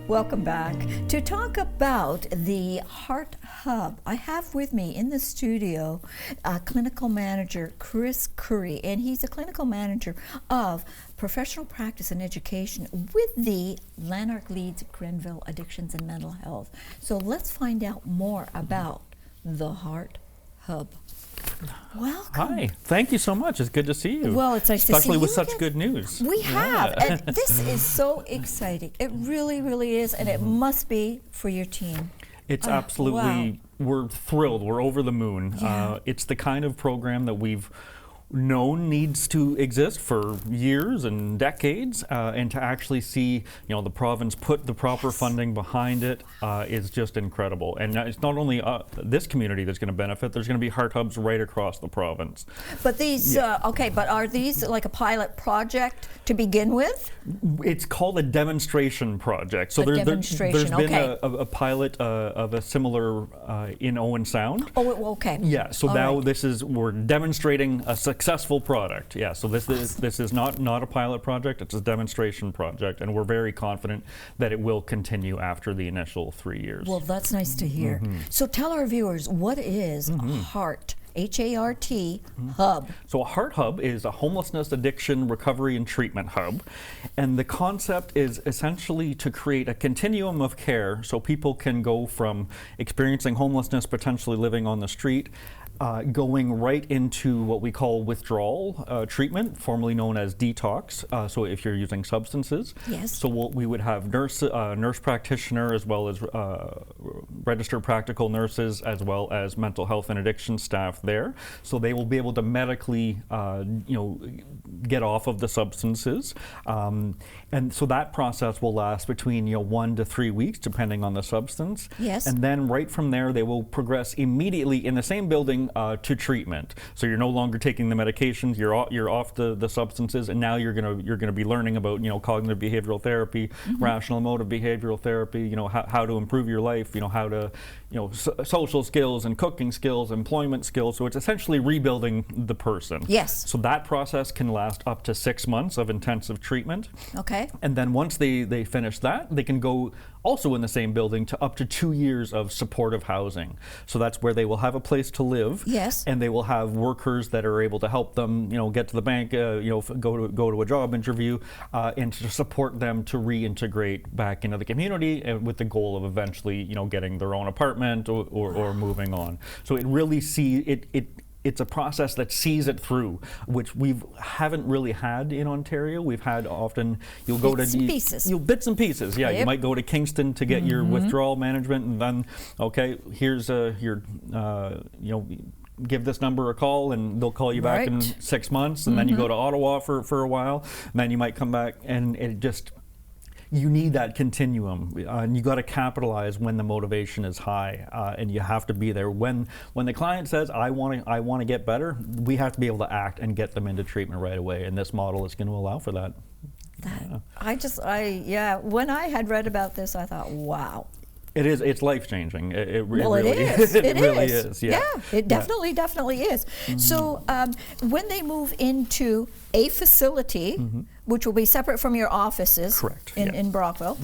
Welcome back to talk about the Heart Hub. I have with me in the studio clinical manager Chris Curry, and he's a clinical manager of professional practice and education with the Lanark Leeds Grenville Addictions and Mental Health. So let's find out more about the Heart Hub. Welcome. Hi, thank you so much. It's good to see you. Well, it's nice to see you. Especially with such good news. We have, and this is so exciting. It really, really is, and it must be for your team. It's absolutely, wow. We're thrilled. We're over the moon. Yeah. It's the kind of program that we've known needs to exist for years and decades, and to actually see, the province put the proper funding behind it is just incredible. And it's not only this community that's going to benefit. There's going to be heart hubs right across the province. But these, but are these like a pilot project to begin with? It's called a demonstration project. So there's been a pilot of a similar in Owen Sound. Oh, okay. Yeah. So All now right. We're demonstrating a successful product. Yeah. So this is not a pilot project. It's a demonstration project, and we're very confident that it will continue after the initial 3 years. Well, that's nice to hear. So tell our viewers, what is HEART? H-A-R-T hub. So a Heart Hub is a homelessness, addiction, recovery, and treatment hub. And the concept is essentially to create a continuum of care so people can go from experiencing homelessness, potentially living on the street, going right into what we call withdrawal treatment, formerly known as detox. So if you're using substances, yes. So we would have nurse practitioner, as well as registered practical nurses, as well as mental health and addiction staff there. So they will be able to medically, get off of the substances, and so that process will last between 1 to 3 weeks, depending on the substance. Yes. And then right from there, they will progress immediately in the same building to treatment. So you're no longer taking the medications. You're off the substances, and now you're gonna be learning about cognitive behavioral therapy, rational emotive behavioral therapy. How to improve your life. How to social skills and cooking skills, employment skills. So it's essentially rebuilding the person. Yes. So that process can last up to 6 months of intensive treatment. Okay. And then once they finish that, they can go also in the same building to up to 2 years of supportive housing. So that's where they will have a place to live. Yes. And they will have workers that are able to help them, get to the bank, go to a job interview, and to support them to reintegrate back into the community, with the goal of eventually, getting their own apartment or moving on. So it really it's a process that sees it through, which we haven't really had in Ontario. We've had often bits and pieces. Bits and pieces. Yeah, Yep. You might go to Kingston to get your withdrawal management, and then here's your give this number a call, and they'll call you back in 6 months, and then you go to Ottawa for a while, and then you might come back, and it just. You need that continuum, and you got to capitalize when the motivation is high, and you have to be there when the client says, "I want to get better." We have to be able to act and get them into treatment right away, and this model is going to allow for that. When I had read about this, I thought, wow. It's life-changing. It really is. It really is. Yeah. It definitely is. So when they move into a facility, which will be separate from your offices, correct, in Brockville,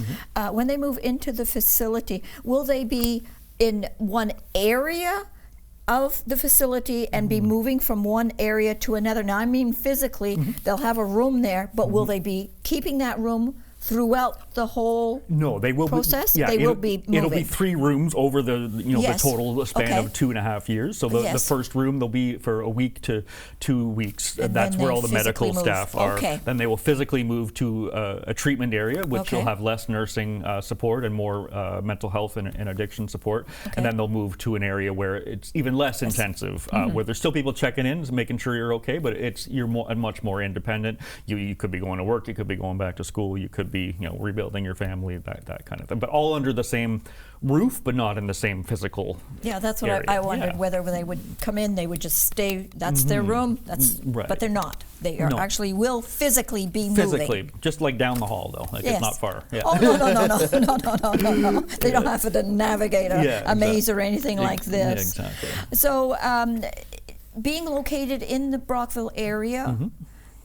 when they move into the facility, will they be in one area of the facility and be moving from one area to another? Now, I mean physically, they'll have a room there, but will they be keeping that room throughout the whole process? They will be moving. It'll be 3 rooms over the the total span of 2.5 years. So the first room they'll be for a week to 2 weeks. And that's where all the medical staff are. Okay. Then they will physically move to a treatment area, which will have less nursing support and more mental health and addiction support. Okay. And then they'll move to an area where it's even less intensive, where there's still people checking in, making sure you're okay, but you're much more independent. You could be going to work, you could be going back to school, you could be rebuilding your family, that kind of thing, but all under the same roof, but not in the same physical that's what area. I wondered, whether when they would come in, they would just stay, that's their room, but they're not. They are actually will physically be moving. Just like down the hall, though. It's not far. Yeah. Oh, no. They don't have to navigate a maze or anything like this. Yeah, exactly. So being located in the Brockville area,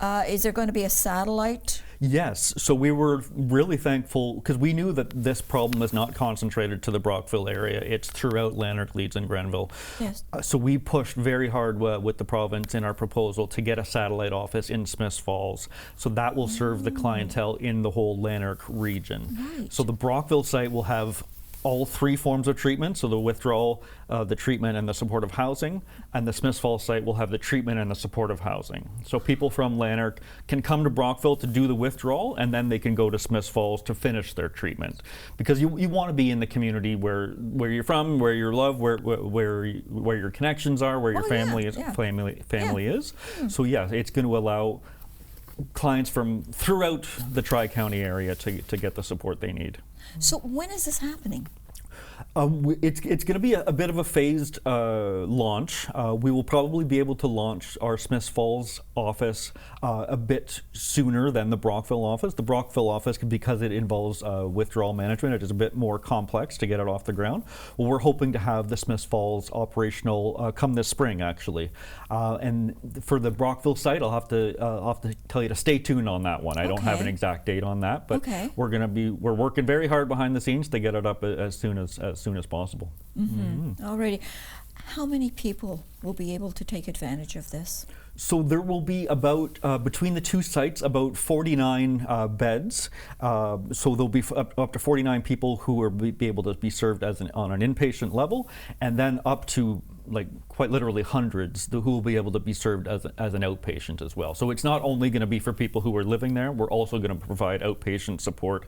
Is there going to be a satellite? Yes, so we were really thankful because we knew that this problem is not concentrated to the Brockville area. It's throughout Lanark, Leeds, and Grenville. Yes. So we pushed very hard with the province in our proposal to get a satellite office in Smiths Falls. So that will serve the clientele in the whole Lanark region. Right. So the Brockville site will have all 3 forms of treatment, so the withdrawal, the treatment, and the supportive housing, and the Smiths Falls site will have the treatment and the supportive housing. So people from Lanark can come to Brockville to do the withdrawal, and then they can go to Smiths Falls to finish their treatment. Because you want to be in the community where you're from, where you're loved, where your connections are, where your family is. So yeah, it's going to allow clients from throughout the Tri-County area to get the support they need. So when is this happening? It's going to be a bit of a phased launch. We will probably be able to launch our Smiths Falls office a bit sooner than the Brockville office. The Brockville office, because it involves withdrawal management, it is a bit more complex to get it off the ground. Well, we're hoping to have the Smiths Falls operational come this spring, actually. And for the Brockville site, I'll have to tell you to stay tuned on that one. I don't have an exact date on that, but we're working very hard behind the scenes to get it up as soon as possible. Alrighty. How many people will be able to take advantage of this? So there will be about, between the 2 sites, about 49 beds. So there'll be up to 49 people who will be able to be served on an inpatient level, and then up to quite literally hundreds who will be able to be served as an outpatient as well. So it's not only going to be for people who are living there, we're also going to provide outpatient support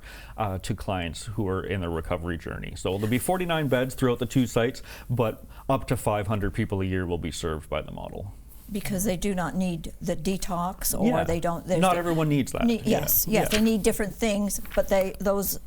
to clients who are in their recovery journey. So there'll be 49 beds throughout the 2 sites, but up to 500 people a year will be served by the model. Because they do not need the detox, or they don't. Not everyone needs that. Yes, they need different things, but those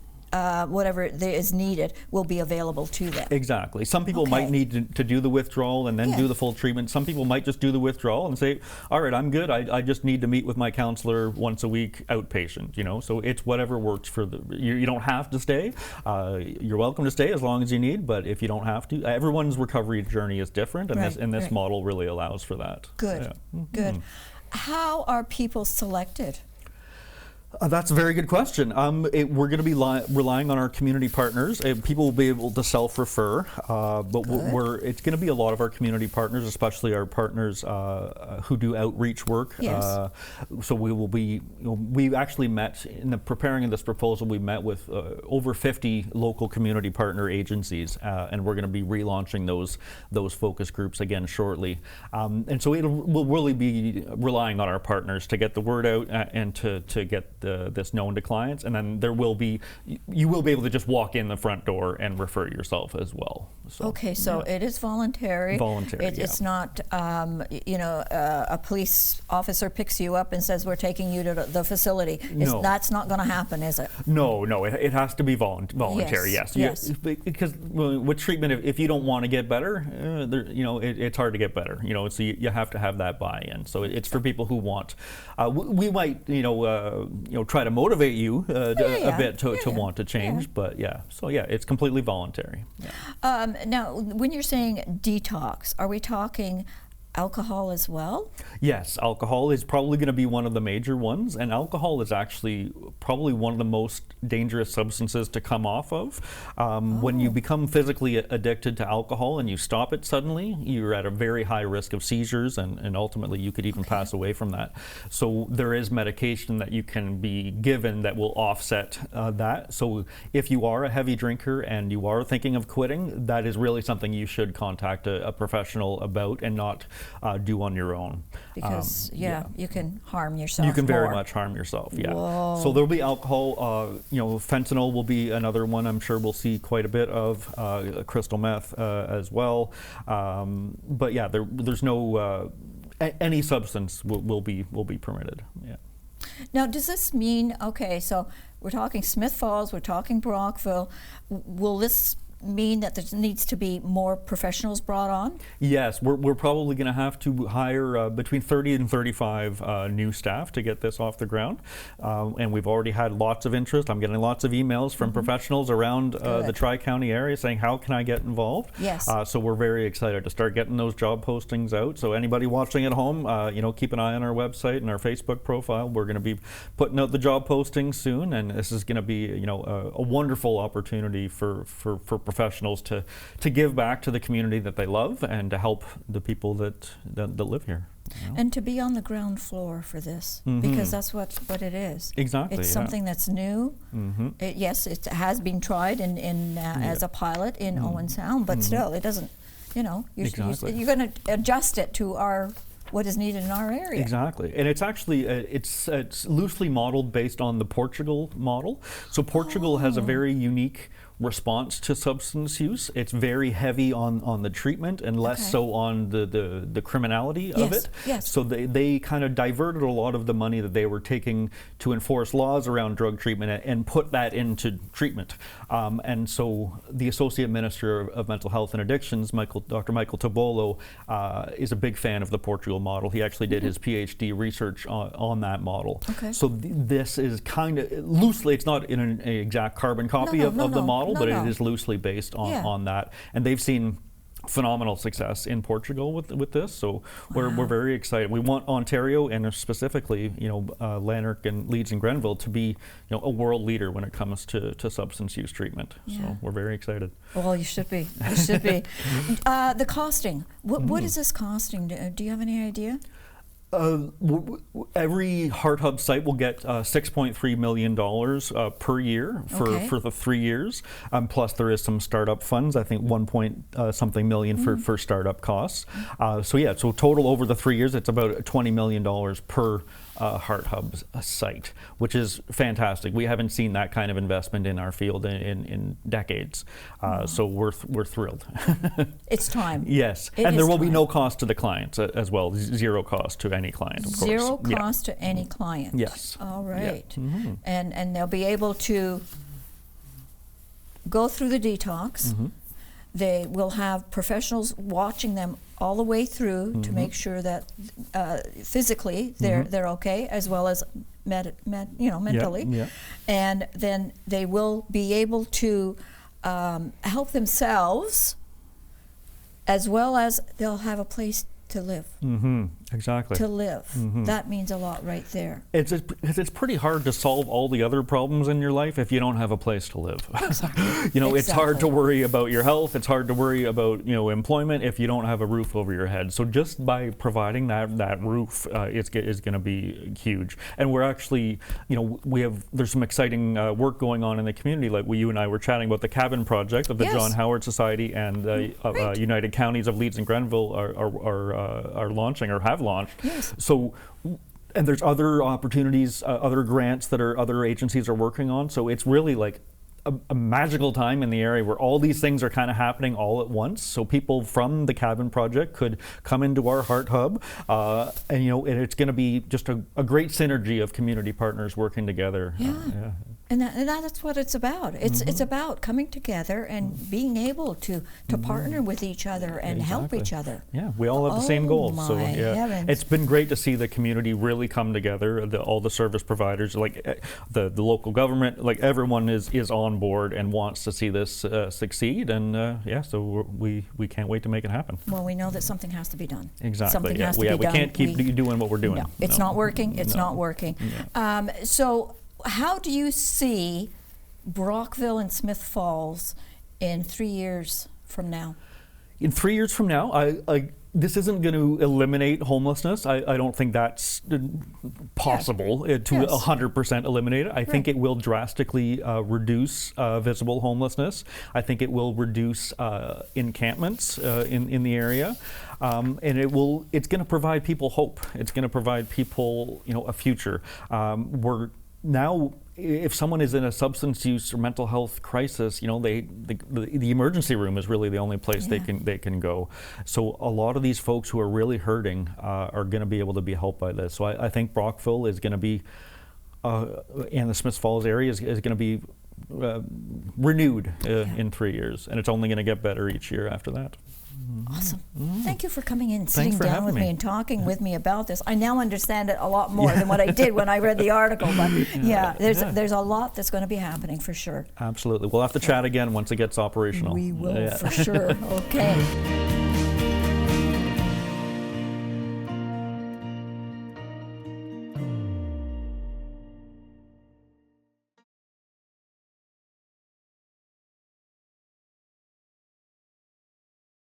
whatever is needed will be available to them. Exactly. Some people might need to do the withdrawal and then do the full treatment. Some people might just do the withdrawal and say, all right, I'm good. I just need to meet with my counselor once a week outpatient, So it's whatever works for you don't have to stay. You're welcome to stay as long as you need, but if you don't have to, everyone's recovery journey is different, and this model really allows for that. Good. Good. How are people selected? That's a very good question. We're going to be relying on our community partners. People will be able to self-refer, but it's going to be a lot of our community partners, especially our partners who do outreach work. Yes. So we will be. We actually met in the preparing of this proposal. We met with over 50 local community partner agencies, and we're going to be relaunching those focus groups again shortly. And so we'll really be relying on our partners to get the word out and to get this known to clients, and then you will be able to just walk in the front door and refer yourself as well. So, so it is voluntary. It's not, a police officer picks you up and says, we're taking you to the facility. That's not going to happen, is it? No, it has to be voluntary, yes. Because with treatment, if you don't want to get better, it's hard to get better. So you have to have that buy-in. So it's for people who want. We might, try to motivate you a bit to want to change, but it's completely voluntary. Now, when you're saying detox, are we talking alcohol as well? Yes, alcohol is probably going to be one of the major ones, and alcohol is actually probably one of the most dangerous substances to come off of. When you become physically addicted to alcohol and you stop it suddenly, you're at a very high risk of seizures, and ultimately you could even pass away from that. So there is medication that you can be given that will offset that. So if you are a heavy drinker and you are thinking of quitting, that is really something you should contact a professional about and not do on your own. Because you can harm yourself. You can very much harm yourself. Whoa. So there'll be alcohol. Fentanyl will be another one. I'm sure we'll see quite a bit of crystal meth as well. But there's no any substance will be permitted. Yeah. Now, does this mean so we're talking Smiths Falls, we're talking Brockville. Will this mean that there needs to be more professionals brought on? Yes, we're probably going to have to hire between 30 and 35 new staff to get this off the ground. And we've already had lots of interest. I'm getting lots of emails from professionals around the Tri-County area saying, how can I get involved? Yes. So we're very excited to start getting those job postings out. So anybody watching at home, keep an eye on our website and our Facebook profile. We're going to be putting out the job postings soon, and this is going to be, a wonderful opportunity for professionals to give back to the community that they love and to help the people that live here. And to be on the ground floor for this, because that's what it is. Exactly. It's something that's new. Yes, it has been tried as a pilot in Owen Sound, but still, it doesn't. You're going to adjust it to what is needed in our area. Exactly, and it's actually it's loosely modeled based on the Portugal model. So Portugal has a very unique response to substance use. It's very heavy on the treatment and less so on the criminality of it. Yes. So they kind of diverted a lot of the money that they were taking to enforce laws around drug treatment and put that into treatment. And so the Associate Minister of Mental Health and Addictions, Dr. Michael Tobolo, is a big fan of the Portugal model. He actually did his PhD research on that model. Okay. So this is kind of loosely, it's not in an exact carbon copy of the model, but it is loosely based on that. And they've seen phenomenal success in Portugal with this, so we're very excited. We want Ontario and specifically, Lanark and Leeds and Grenville to be, a world leader when it comes to substance use treatment. So we're very excited. Well, you should be. You should be. The costing. What is this costing? Do you have any idea? Every Heart Hub site will get $6.3 million per year for the 3 years. Plus, there is some startup funds. I think 1 million for startup costs. So total over the 3 years, it's about $20 million per Heart Hub site, which is fantastic. We haven't seen that kind of investment in our field in decades. So we're thrilled. It's time. Yes, and there will be no cost to the clients as well. Zero cost to any client, of course. Zero cost to any client. Yes. All right. Yeah. And they'll be able to go through the detox. They will have professionals watching them all the way through to make sure that physically they're okay, as well as mentally. And then they will be able to help themselves, as well as they'll have a place to live. Exactly. To live. That means a lot right there. It's pretty hard to solve all the other problems in your life if you don't have a place to live. It's hard to worry about your health. It's hard to worry about employment if you don't have a roof over your head. So just by providing that roof is going to be huge. And we're actually, there's some exciting work going on in the community. Like you and I were chatting about the Cabin Project of the John Howard Society and United Counties of Leeds and Grenville are launching or have launched. Yes. So, and there's other opportunities, other grants that other agencies are working on. So it's really like a magical time in the area where all these things are kind of happening all at once. So people from the Cabin Project could come into our Heart Hub, and it's going to be just a great synergy of community partners working together. And that's what it's about. It's about coming together and being able to partner with each other and help each other. Yeah, we all have the same goals. So heavens. It's been great to see the community really come together. All the service providers, like the local government, like everyone is on board and wants to see this succeed. And so we can't wait to make it happen. Well, we know that something has to be done. Exactly. Something has to be done. We can't keep doing what we're doing. No, it's not working. It's not working. So how do you see Brockville and Smith Falls in 3 years from now? In 3 years from now, this isn't going to eliminate homelessness. I don't think that's possible to 100% eliminate it. I think it will drastically reduce visible homelessness. I think it will reduce encampments in the area. And it's going to provide people hope. It's going to provide people, a future. Now, if someone is in a substance use or mental health crisis, the emergency room is really the only place they can go. So a lot of these folks who are really hurting are going to be able to be helped by this. So I think Brockville is going to be, and the Smiths Falls area is going to be renewed in 3 years, and it's only going to get better each year after that. Awesome. Thank you for coming in and sitting for down having with me me and talking with me about this. I now understand it a lot more than what I did when I read the article. But there's a lot that's going to be happening for sure. Absolutely. We'll have to chat again once it gets operational. We will for sure. Okay.